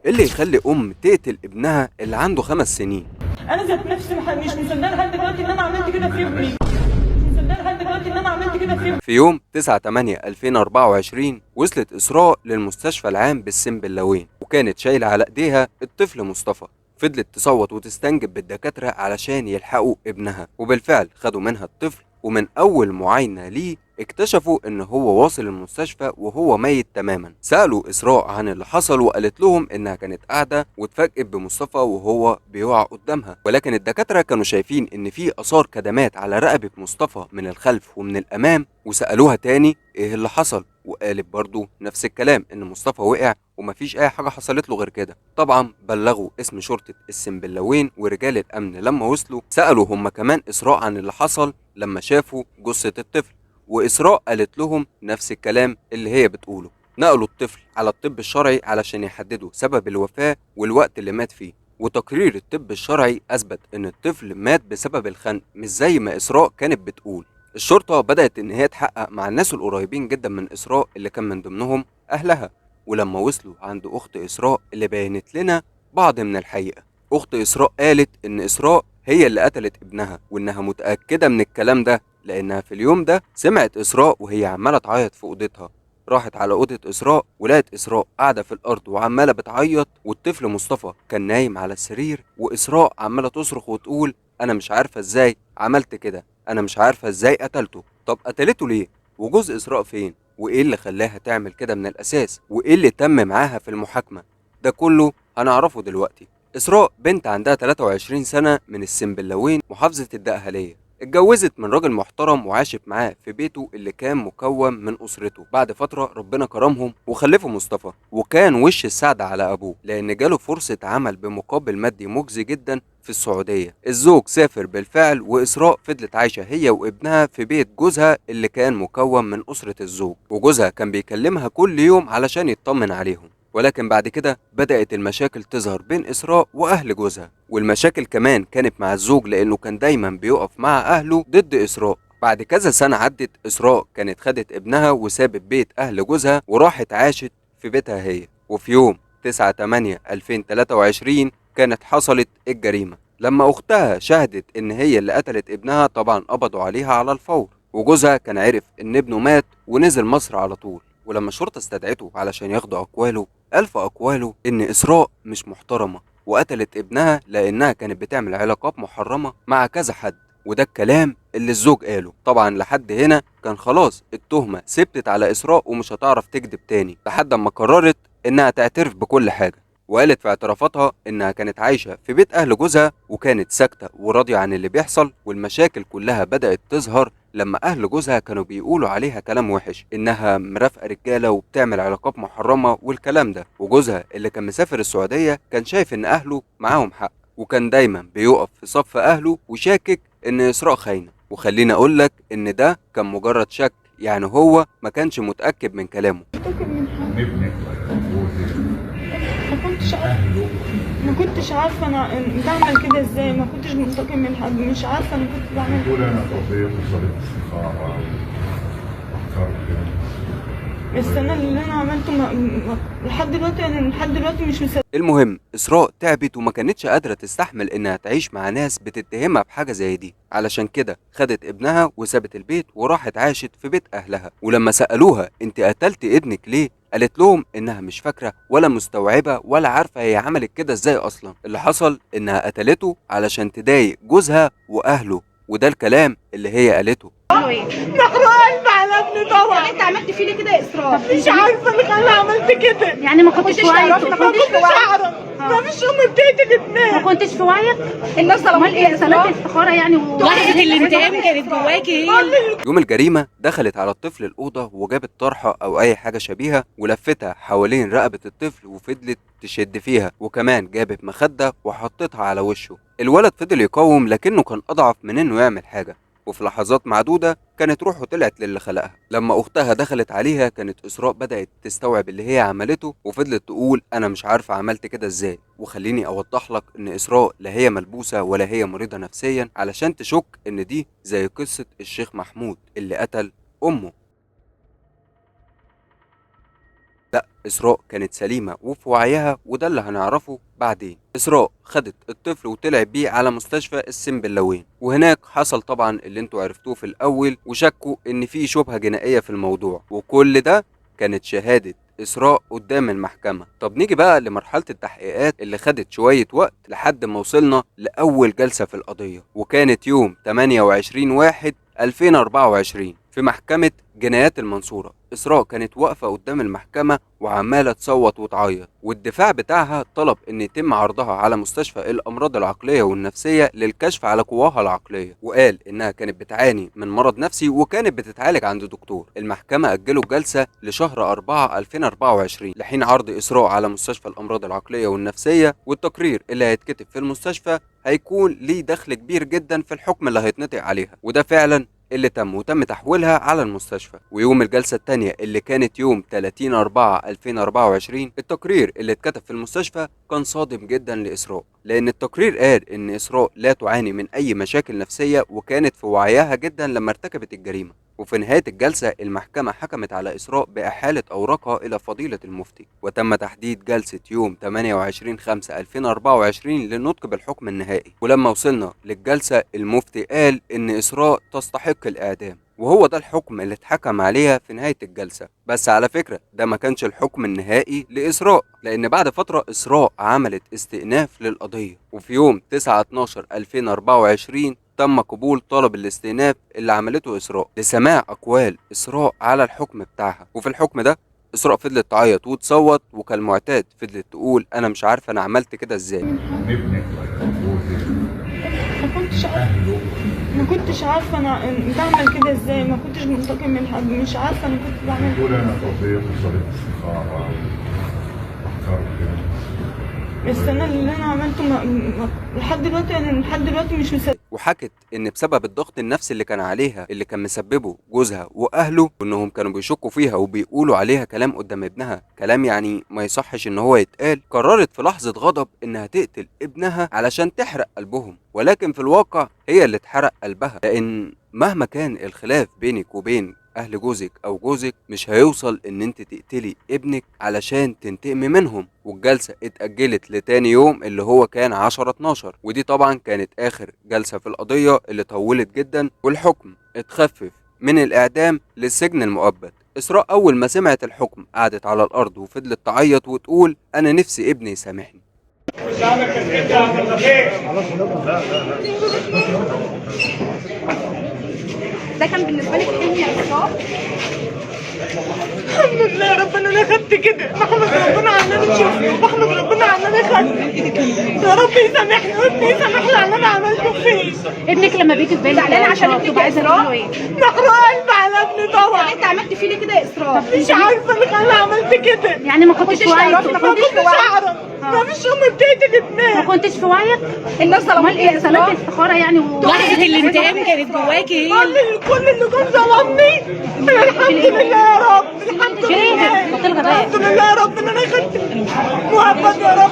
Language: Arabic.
اللي يخلي ام تقتل ابنها اللي عنده 5 سنين؟ انا ذات نفسي مش مصدقه لحد دلوقتي ان انا عملت كده في ابني. مش مصدقه لحد دلوقتي ان انا عملت كده في ابني. في يوم 9/8/2024 وصلت إسراء للمستشفى العام بالسنبلاوين، وكانت شايلة على إيديها الطفل مصطفى. فضلت تصوت وتستنجد بالدكاترة علشان يلحقوا ابنها، وبالفعل خدوا منها الطفل، ومن أول معاينة ليه اكتشفوا إن هو واصل المستشفى وهو ميت تماما. سألوا إسراء عن اللي حصل وقالت لهم إنها كانت قاعدة واتفاجئت بمصطفى وهو بيقع قدامها، ولكن الدكاترة كانوا شايفين إن في آثار كدمات على رقبة مصطفى من الخلف ومن الأمام. وسألوها تاني إيه اللي حصل، وقالت برضو نفس الكلام، إن مصطفى وقع ومفيش أي حاجة حصلت له غير كده. طبعا بلغوا اسم شرطة السنبلاوين، ورجال الأمن لما وصلوا سألوا هم كمان إسراء عن اللي حصل لما شافوا جثة الطفل، وإسراء قالت لهم نفس الكلام اللي هي بتقوله. نقلوا الطفل على الطب الشرعي علشان يحددوا سبب الوفاة والوقت اللي مات فيه، وتقرير الطب الشرعي أثبت إن الطفل مات بسبب الخنق، مش زي ما إسراء كانت بتقول. الشرطة بدأت إن هي تحقق مع الناس القريبين جدا من إسراء اللي كان من ضمنهم أهلها، ولما وصلوا عند أخت إسراء اللي بينت لنا بعض من الحقيقة. أخت إسراء قالت إن إسراء هي اللي قتلت ابنها، وإنها متأكدة من الكلام ده لأنها في اليوم ده سمعت إسراء وهي عمالة تعيط في أوضتها. راحت على أوضة إسراء ولقت إسراء قاعدة في الأرض وعمالة بتعيط، والطفل مصطفى كان نايم على السرير، وإسراء عمالة تصرخ وتقول أنا مش عارفة إزاي عملت كده، أنا مش عارفة إزاي قتلته. طب قتلته ليه؟ وجوز إسراء فين؟ وإيه اللي خلاها تعمل كده من الأساس؟ وإيه اللي تم معاها في المحاكمة؟ ده كله هنعرفه دلوقتي. إسراء بنت عندها 23 سنة من السنبلاوين محافظة الدقهلية. اتجوزت من راجل محترم وعاشت معاه في بيته اللي كان مكون من أسرته. بعد فترة ربنا كرمهم وخلفوا مصطفى، وكان وش السعد على أبوه لأن جاله فرصة عمل بمقابل مادي مجزي جدا في السعودية. الزوج سافر بالفعل، وإسراء فضلت عايشة هي وابنها في بيت جوزها اللي كان مكون من أسرة الزوج، وجوزها كان بيكلمها كل يوم علشان يطمن عليهم. ولكن بعد كده بدأت المشاكل تظهر بين إسراء وأهل جوزها، والمشاكل كمان كانت مع الزوج لأنه كان دايما بيقف مع أهله ضد إسراء. بعد كذا سنة عدت، إسراء كانت خدت ابنها وسابت بيت أهل جوزها وراحت عاشت في بيتها هي. وفي يوم 9/8/2023 كانت حصلت الجريمة لما أختها شهدت إن هي اللي قتلت ابنها. طبعا قبضوا عليها على الفور، وجوزها كان عرف إن ابنه مات ونزل مصر على طول. ولما الشرطة استدعته علشان ياخدوا أقواله، قال في أقواله إن إسراء مش محترمة وقتلت ابنها لأنها كانت بتعمل علاقات محرمة مع كذا حد، وده الكلام اللي الزوج قاله. طبعا لحد هنا كان خلاص التهمة ثبتت على إسراء ومش هتعرف تكذب تاني، لحد ما قررت إنها تعترف بكل حاجة. وقالت في اعترافاتها إنها كانت عايشة في بيت أهل جوزها وكانت ساكتة وراضية عن اللي بيحصل، والمشاكل كلها بدأت تظهر لما أهل جوزها كانوا بيقولوا عليها كلام وحش، إنها مرافقة رجالة وبتعمل علاقات محرمة والكلام ده. وجوزها اللي كان مسافر السعودية كان شايف إن أهله معاهم حق، وكان دايما بيقف في صف أهله وشاكك إن إسراء خاينة. وخليني أقولك إن ده كان مجرد شك، يعني هو ما كانش متأكد من كلامه. ابنك ما كنتش عارفه. ما كنتش عارفه انا بعمل كده ازاي. ما كنتش منتقم من حد. مش عارفه انا كنت بعمل تقول انا طبيت وصلت استخاره وفكرت. بس انا اللي انا عملته لحد دلوقتي انا لحد دلوقتي مش مصدقه. المهم إسراء تعبت وما كانتش قادرة تستحمل إنها تعيش مع ناس بتتهمها بحاجة زي دي، علشان كده خدت ابنها وسابت البيت وراحت عاشت في بيت أهلها. ولما سألوها أنت قتلت ابنك ليه، قالت لهم إنها مش فاكرة ولا مستوعبة ولا عارفة هي عملت كده إزاي أصلا. اللي حصل إنها قتلته علشان تضايق جوزها وأهله، وده الكلام اللي هي قالته. محروق قلب على ابني طبعا. انت عملت فيه ليه كده يا اسراء؟ مش عارفه اللي خلاني عملت كده. يعني ما كنتش في وعيك؟ ما كنتش اعرف. ما فيش ام بتقتل ابنها. ما كنتش في وعيك؟ الناس امال ايه؟ صلاه الاستخاره يعني لحظة الانتقام كانت جواكي هي يوم الجريمة دخلت على الطفل الأوضة وجابت طرحة أو أي حاجة شبيهة ولفتها حوالين رقبة الطفل وفضلت تشد فيها، وكمان جابت مخدة وحطتها على وشه. الولد فضل يقاوم لكنه كان أضعف من إنه يعمل حاجة، وفي لحظات معدودة كانت روحه طلعت للي خلقها. لما أختها دخلت عليها كانت إسراء بدأت تستوعب اللي هي عملته، وفضلت تقول أنا مش عارفة عملت كده إزاي. وخليني أوضح لك إن إسراء لا هي ملبوسة ولا هي مريضة نفسيا علشان تشك إن دي زي قصة الشيخ محمود اللي قتل أمه. لا، إسراء كانت سليمة وفي وعيها، وده اللي هنعرفه بعدين. إسراء خدت الطفل وطلعت بيه على مستشفى السنبلاوين، وهناك حصل طبعا اللي انتوا عرفتوه في الأول، وشكوا إن في شبهة جنائية في الموضوع، وكل ده كانت شهادة إسراء قدام المحكمة. طب نيجي بقى لمرحلة التحقيقات اللي خدت شوية وقت لحد ما وصلنا لأول جلسة في القضية، وكانت يوم 28/1/2024 في محكمة جنايات المنصورة. إسراء كانت واقفة قدام المحكمة وعمالة تصوت وتعيط، والدفاع بتاعها طلب إن يتم عرضها على مستشفى الأمراض العقلية والنفسية للكشف على قواها العقلية، وقال إنها كانت بتعاني من مرض نفسي وكانت بتتعالج عند دكتور. المحكمة أجلوا الجلسة لشهر 4/2024 لحين عرض إسراء على مستشفى الأمراض العقلية والنفسية، والتقرير اللي هيتكتب في المستشفى هيكون ليه دخل كبير جدا في الحكم اللي هيتنطق عليها، وده فعلا اللي تم تحويلها على المستشفى. ويوم الجلسة التانية اللي كانت يوم 30/4/2024 التقرير اللي اتكتب في المستشفى كان صادم جدا لإسراء، لأن التقرير قال إن إسراء لا تعاني من أي مشاكل نفسية وكانت في وعيها جدا لما ارتكبت الجريمة. وفي نهاية الجلسة المحكمة حكمت على إسراء بإحالة أوراقها إلى فضيلة المفتي، وتم تحديد جلسة يوم 28/5/2024 للنطق بالحكم النهائي. ولما وصلنا للجلسة المفتي قال إن إسراء تستحق الإعدام، وهو ده الحكم اللي اتحكم عليها في نهاية الجلسة. بس على فكرة ده ما كانش الحكم النهائي لإسراء، لأن بعد فترة إسراء عملت استئناف للقضية، وفي يوم 9/12/2024 تم قبول طلب الاستئناف اللي عملته إسراء لسماع أقوال إسراء على الحكم بتاعها. وفي الحكم ده إسراء فضلت تعيط وتصوت، وكالمعتاد فضلت تقول أنا مش عارفة أنا عملت كده إزاي. ابنك وجوزك ما كنتش عارفه اهله ما كنتش عارفه انا بعمل كده ازاي، ما كنتش منتقم من حد، مش عارفه انا كنت بعمل بتقول انا قضيت وصلت استخاره وفكرت كده. بس انا اللي انا عملته لحد دلوقتي انا لحد دلوقتي مش مصدقه. وحكت ان بسبب الضغط النفسي اللي كان عليها اللي كان مسببه جوزها واهله، وانهم كانوا بيشكوا فيها وبيقولوا عليها كلام قدام ابنها، كلام يعني ما يصحش ان هو يتقال، قررت في لحظة غضب انها تقتل ابنها علشان تحرق قلبهم. ولكن في الواقع هي اللي اتحرق قلبها، لان مهما كان الخلاف بينك وبين اهل جوزك او جوزك مش هيوصل ان انت تقتلي ابنك علشان تنتقمي منهم. والجلسة اتأجلت لتاني يوم اللي هو كان 10/12، ودي طبعا كانت اخر جلسة في القضية اللي طولت جدا، والحكم اتخفف من الاعدام للسجن المؤبد. إسراء اول ما سمعت الحكم قعدت على الارض وفضلت تعيط وتقول انا نفسي ابني يسامحني. ده كان بالنسبه لك حلم يا إسراء؟ الحمد لله يا رب ان انا خدت كده، بحمد ربنا على ان انا شفته، وبحمد ربنا على ان انا خدت. يا رب يسامحني وابني يسامحني على اللي انا عملته فيه. ابنك لما بيجي في بالك زعلانه عشان ابنك يا إسراء؟ محروق قلبي على ابني طبعا. انت عملتي فيه ليه كده يا إسراء؟ مش عارفه اللي خلاني عملت كده. يعني ما كنتش في وعيك؟ ما كنتش اعرف، ما فيش ام بتقتل ابنها. ما كنتش في وعيك؟ الناس ظلمت ايه؟ صلاه استخاره يعني لحظة الانتقام كانت جواكي هي كل اللي كان ظلمني الحمد لله يا رب، الحمد لله، الحمد لله يا رب ان انا خدت مؤبد يا رب.